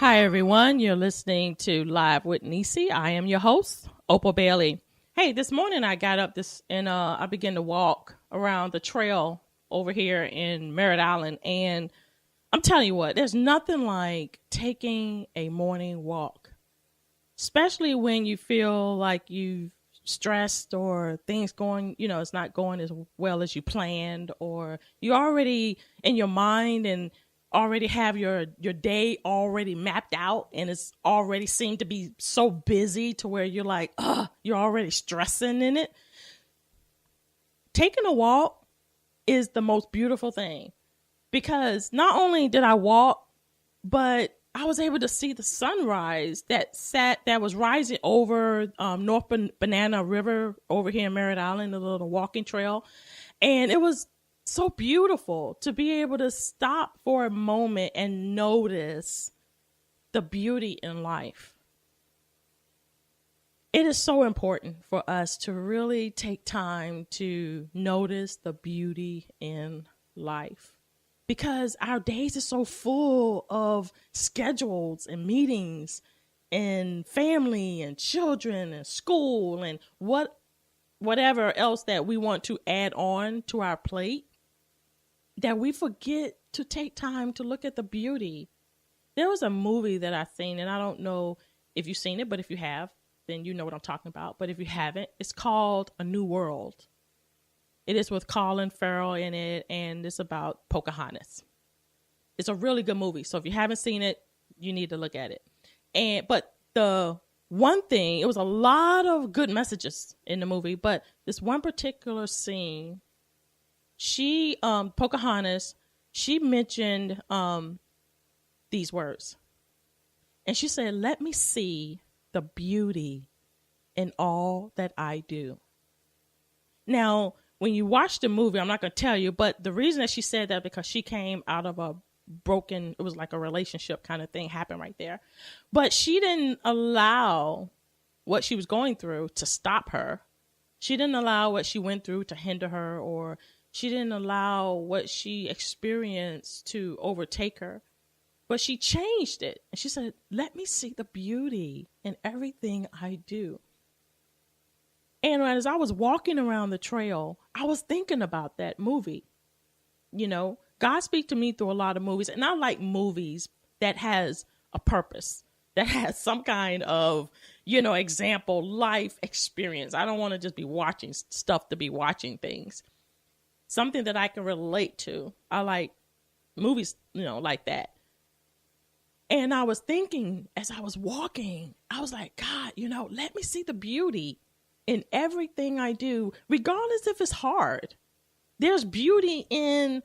Hi, everyone. You're listening to Live with Necee. I am your host, Opal Bailey. Hey, this morning I got up and I began to walk around the trail over here in Merritt Island. And I'm telling you what, there's nothing like taking a morning walk, especially when you feel like you've stressed or things going, it's not going as well as you planned, or you already in your mind and already have your day already mapped out, and it's already seemed to be so busy to where you're like, you're already stressing in it. Taking a walk is the most beautiful thing, because not only did I walk, but I was able to see the sunrise that was rising over North Banana River over here in Merritt Island, the little walking trail. And it was so beautiful to be able to stop for a moment and notice the beauty in life. It is so important for us to really take time to notice the beauty in life, because our days are so full of schedules and meetings and family and children and school and whatever else that we want to add on to our plate, that we forget to take time to look at the beauty. There was a movie that I seen, and I don't know if you've seen it, but if you have, then you know what I'm talking about. But if you haven't, it's called A New World. It is with Colin Farrell in it, and it's about Pocahontas. It's a really good movie. So if you haven't seen it, you need to look at it. But the one thing, it was a lot of good messages in the movie, but this one particular scene, Pocahontas, she mentioned these words. And she said, "Let me see the beauty in all that I do." Now, when you watch the movie, I'm not going to tell you, but the reason that she said that, because she came out of it was like a relationship kind of thing happened right there. But she didn't allow what she was going through to stop her. She didn't allow what she went through to hinder her, or she didn't allow what she experienced to overtake her. But she changed it. And she said, "Let me see the beauty in everything I do." And as I was walking around the trail, I was thinking about that movie. God speaks to me through a lot of movies, and I like movies that has a purpose, that has some kind of, example, life experience. I don't want to just be watching stuff to be watching things. Something that I can relate to. I like movies, like that. And I was thinking as I was walking, I was like, God, let me see the beauty in everything I do, regardless if it's hard. There's beauty in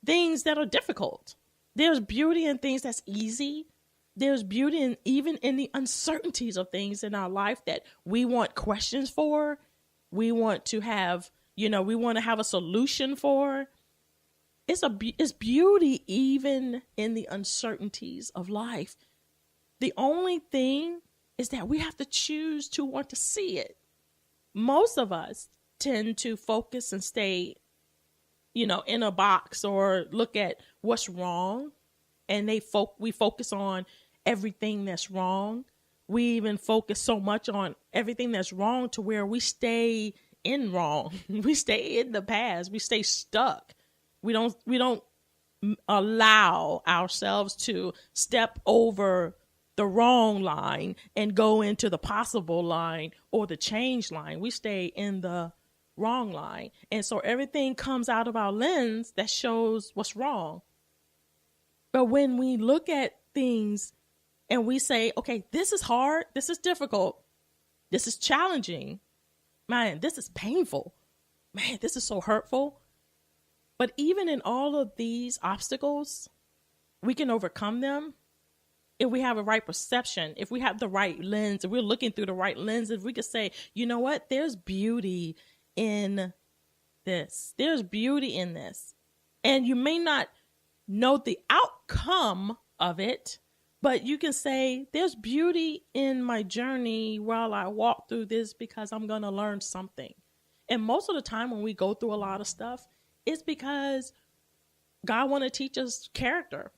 things that are difficult. There's beauty in things that's easy. There's beauty even in the uncertainties of things in our life that we want questions for. We want to have, we want to have a solution for. It's beauty even in the uncertainties of life. The only thing is that we have to choose to want to see it. Most of us tend to focus and stay, in a box, or look at what's wrong. And we focus on everything that's wrong. We even focus so much on everything that's wrong to where we stay in wrong. We stay in the past. We stay stuck. We don't allow ourselves to step over the wrong line and go into the possible line or the change line. We stay in the wrong line. And so everything comes out of our lens that shows what's wrong. But when we look at things and we say, okay, this is hard, this is difficult, this is challenging, man, this is painful, man, this is so hurtful. But even in all of these obstacles, we can overcome them if we have a right perception, if we have the right lens, if we're looking through the right lens, if we could say, you know what, there's beauty in this. There's beauty in this. And you may not know the outcome of it, but you can say, there's beauty in my journey while I walk through this, because I'm going to learn something. And most of the time when we go through a lot of stuff, it's because God want to teach us character.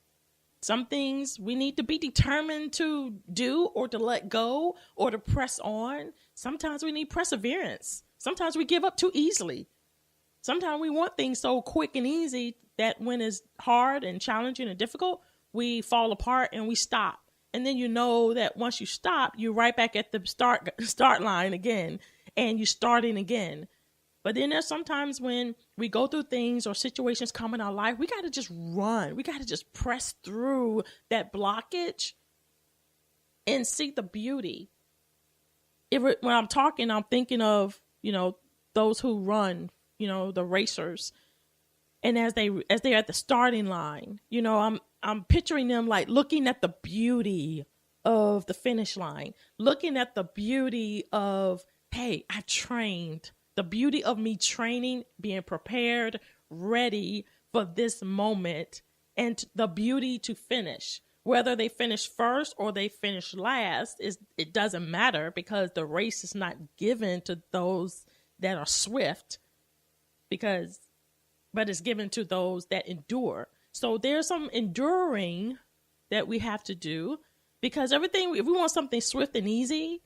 Some things we need to be determined to do or to let go or to press on. Sometimes we need perseverance. Sometimes we give up too easily. Sometimes we want things so quick and easy that when it's hard and challenging and difficult, we fall apart and we stop. And then you know that once you stop, you're right back at the start line again, and you're starting again. But then there's sometimes when we go through things or situations come in our life, we got to just run. We got to just press through that blockage and see the beauty. When I'm talking, I'm thinking of, those who run, the racers. And as they're at the starting line, I'm picturing them like looking at the beauty of the finish line, looking at the beauty of, hey, I've trained. The beauty of me training, being prepared, ready for this moment, and the beauty to finish. Whether they finish first or they finish last, it doesn't matter, because the race is not given to those that are swift, but it's given to those that endure. So there's some enduring that we have to do, because if we want something swift and easy,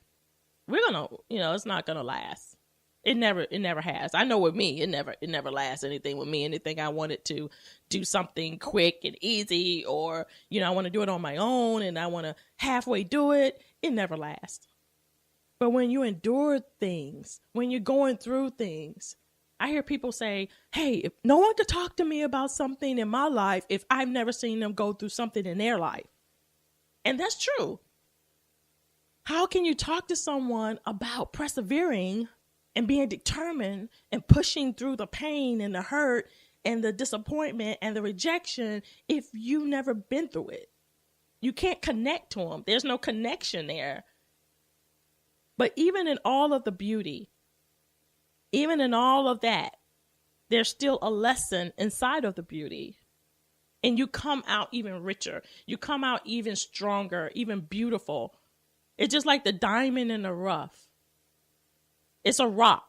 we're gonna, it's not gonna last. It never has. I know with me, it never lasts anything with me. Anything I wanted to do something quick and easy, or, I want to do it on my own and I want to halfway do it, it never lasts. But when you endure things, when you're going through things, I hear people say, hey, if no one could talk to me about something in my life if I've never seen them go through something in their life. And that's true. How can you talk to someone about persevering and being determined and pushing through the pain and the hurt and the disappointment and the rejection if you've never been through it? You can't connect to them. There's no connection there. But even in all of the beauty, even in all of that, there's still a lesson inside of the beauty. And you come out even richer. You come out even stronger, even beautiful. It's just like the diamond in the rough. It's a rock.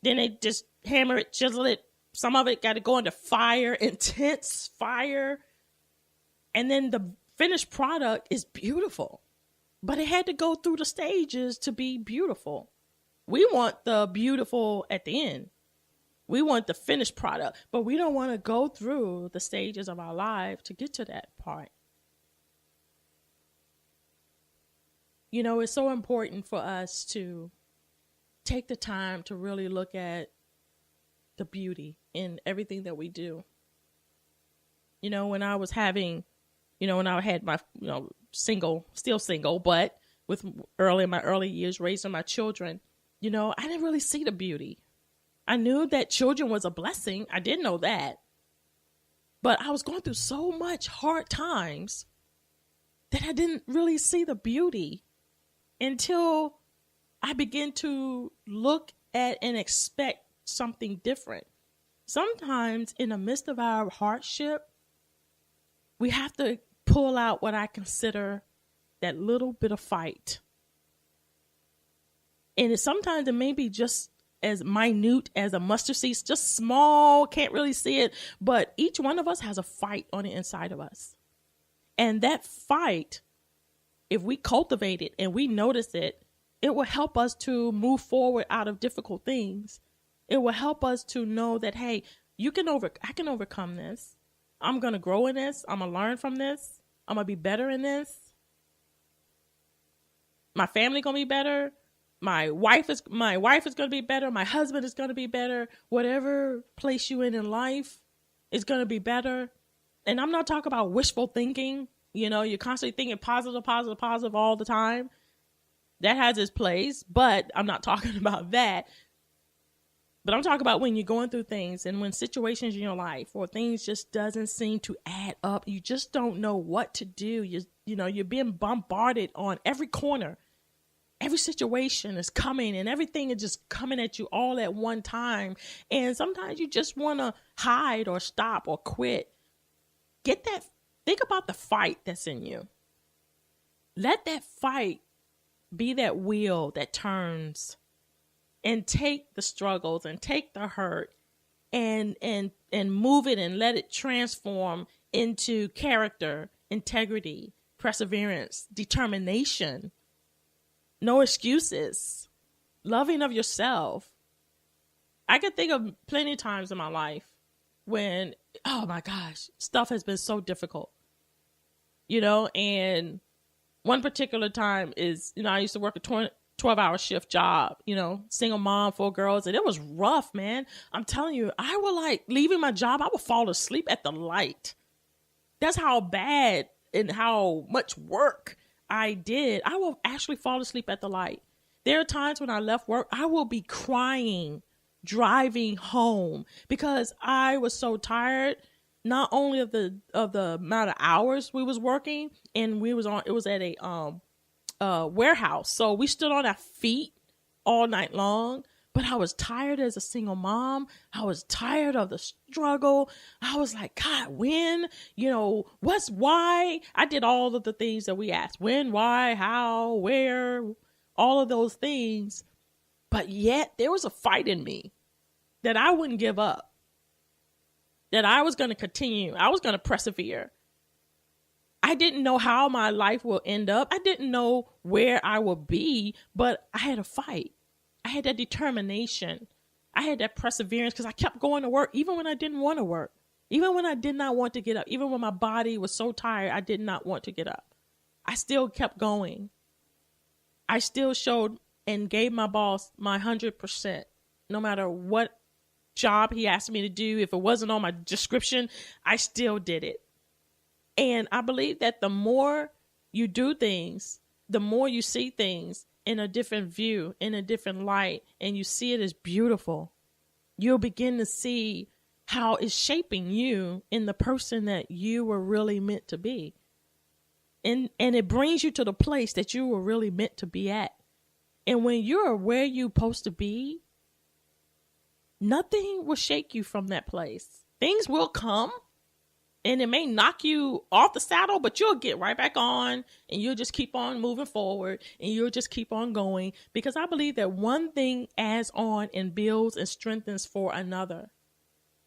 Then they just hammer it, chisel it. Some of it got to go into fire, intense fire. And then the finished product is beautiful. But it had to go through the stages to be beautiful. We want the beautiful at the end. We want the finished product. But we don't want to go through the stages of our life to get to that part. It's so important for us to take the time to really look at the beauty in everything that we do. When I was having, when I had my, still single, but in my early years, raising my children, I didn't really see the beauty. I knew that children was a blessing. I did know that. But I was going through so much hard times that I didn't really see the beauty until I began to look at and expect something different. Sometimes in the midst of our hardship, we have to pull out what I consider that little bit of fight. And sometimes it may be just as minute as a mustard seed, just small, can't really see it. But each one of us has a fight on the inside of us. And that fight, if we cultivate it and we notice it, it will help us to move forward out of difficult things. It will help us to know that, hey, I can overcome this. I'm going to grow in this. I'm going to learn from this. I'm going to be better in this. My family going to be better. My wife is going to be better. My husband is going to be better. Whatever place you in life is going to be better. And I'm not talking about wishful thinking. You're constantly thinking positive all the time. That has its place, but I'm not talking about that. But I'm talking about when you're going through things and when situations in your life or things just doesn't seem to add up. You just don't know what to do. You're being bombarded on every corner. Every situation is coming and everything is just coming at you all at one time. And sometimes you just want to hide or stop or quit. Think about the fight that's in you. Let that fight be that wheel that turns, and take the struggles and take the hurt and move it and let it transform into character integrity, perseverance, determination, no excuses, loving of yourself. I can think of plenty of times in my life when, oh my gosh, stuff has been so difficult, and one particular time is, I used to work a 12-hour shift job, single mom, 4 girls, and it was rough, man. I'm telling you, I would leaving my job, I would fall asleep at the light. That's how bad and how much work I did. I will actually fall asleep at the light. There are times when I left work, I will be crying, driving home because I was so tired, not only of the amount of hours we was working, and it was at a warehouse. So we stood on our feet all night long, but I was tired as a single mom. I was tired of the struggle. I was like, God, when, why? I did all of the things that we asked. When, why, how, where, all of those things. But yet there was a fight in me that I wouldn't give up, that I was going to continue. I was going to persevere. I didn't know how my life will end up. I didn't know where I would be, but I had a fight. I had that determination. I had that perseverance because I kept going to work even when I didn't want to work, even when I did not want to get up, even when my body was so tired, I did not want to get up. I still kept going. I still showed and gave my boss my 100%, no matter what job he asked me to do. If it wasn't on my description, I still did it. And I believe that the more you do things, the more you see things in a different view, in a different light, and you see it as beautiful, you'll begin to see how it's shaping you in the person that you were really meant to be. And it brings you to the place that you were really meant to be at. And when you're where you're supposed to be, nothing will shake you from that place. Things will come and it may knock you off the saddle, but you'll get right back on and you'll just keep on moving forward and you'll just keep on going, because I believe that one thing adds on and builds and strengthens for another.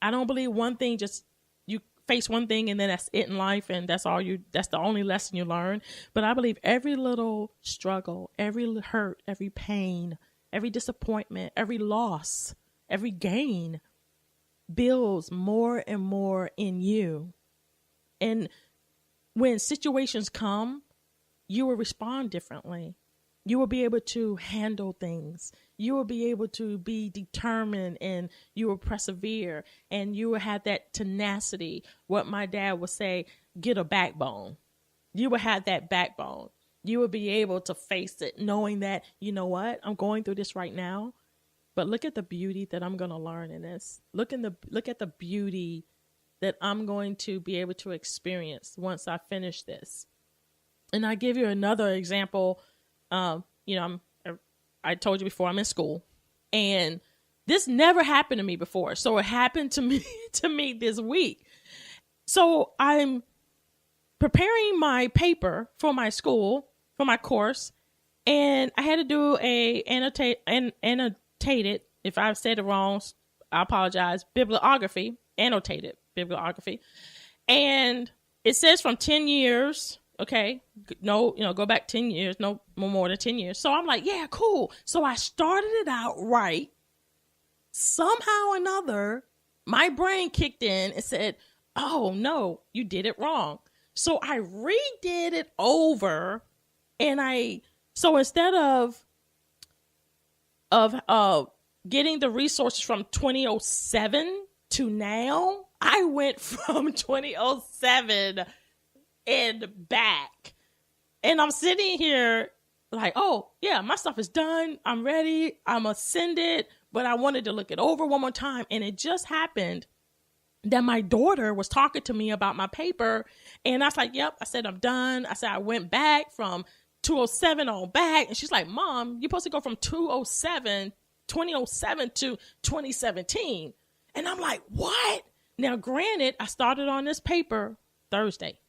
I don't believe one thing, just you face one thing and then that's it in life and that's the only lesson you learn. But I believe every little struggle, every hurt, every pain, every disappointment, every loss, every gain builds more and more in you. And when situations come, you will respond differently. You will be able to handle things. You will be able to be determined and you will persevere and you will have that tenacity. What my dad would say, get a backbone. You will have that backbone. You will be able to face it knowing that, you know what, I'm going through this right now, but look at the beauty that I'm going to learn in this. Look at the beauty that I'm going to be able to experience once I finish this. And I give you another example. I told you before, I'm in school and this never happened to me before. So it happened to me this week. So I'm preparing my paper for my school, for my course. And I had to do annotated, if I've said it wrong, I apologize, annotated bibliography. And it says from 10 years, okay, no, go back 10 years, no more than 10 years. So I'm like, yeah, cool. So I started it out right. Somehow or another, my brain kicked in and said, oh no, you did it wrong. So I redid it over. And so instead of getting the resources from 2007 to now, I went from 2007 and back. And I'm sitting here like, oh, yeah, my stuff is done. I'm ready. I'm ascended. But I wanted to look it over one more time. And it just happened that my daughter was talking to me about my paper. And I was like, yep. I said, I'm done. I said, I went back from 2007 on back. And she's like, Mom, you're supposed to go from 2007 to 2017. And I'm like, what? Now, granted, I started on this paper Thursday.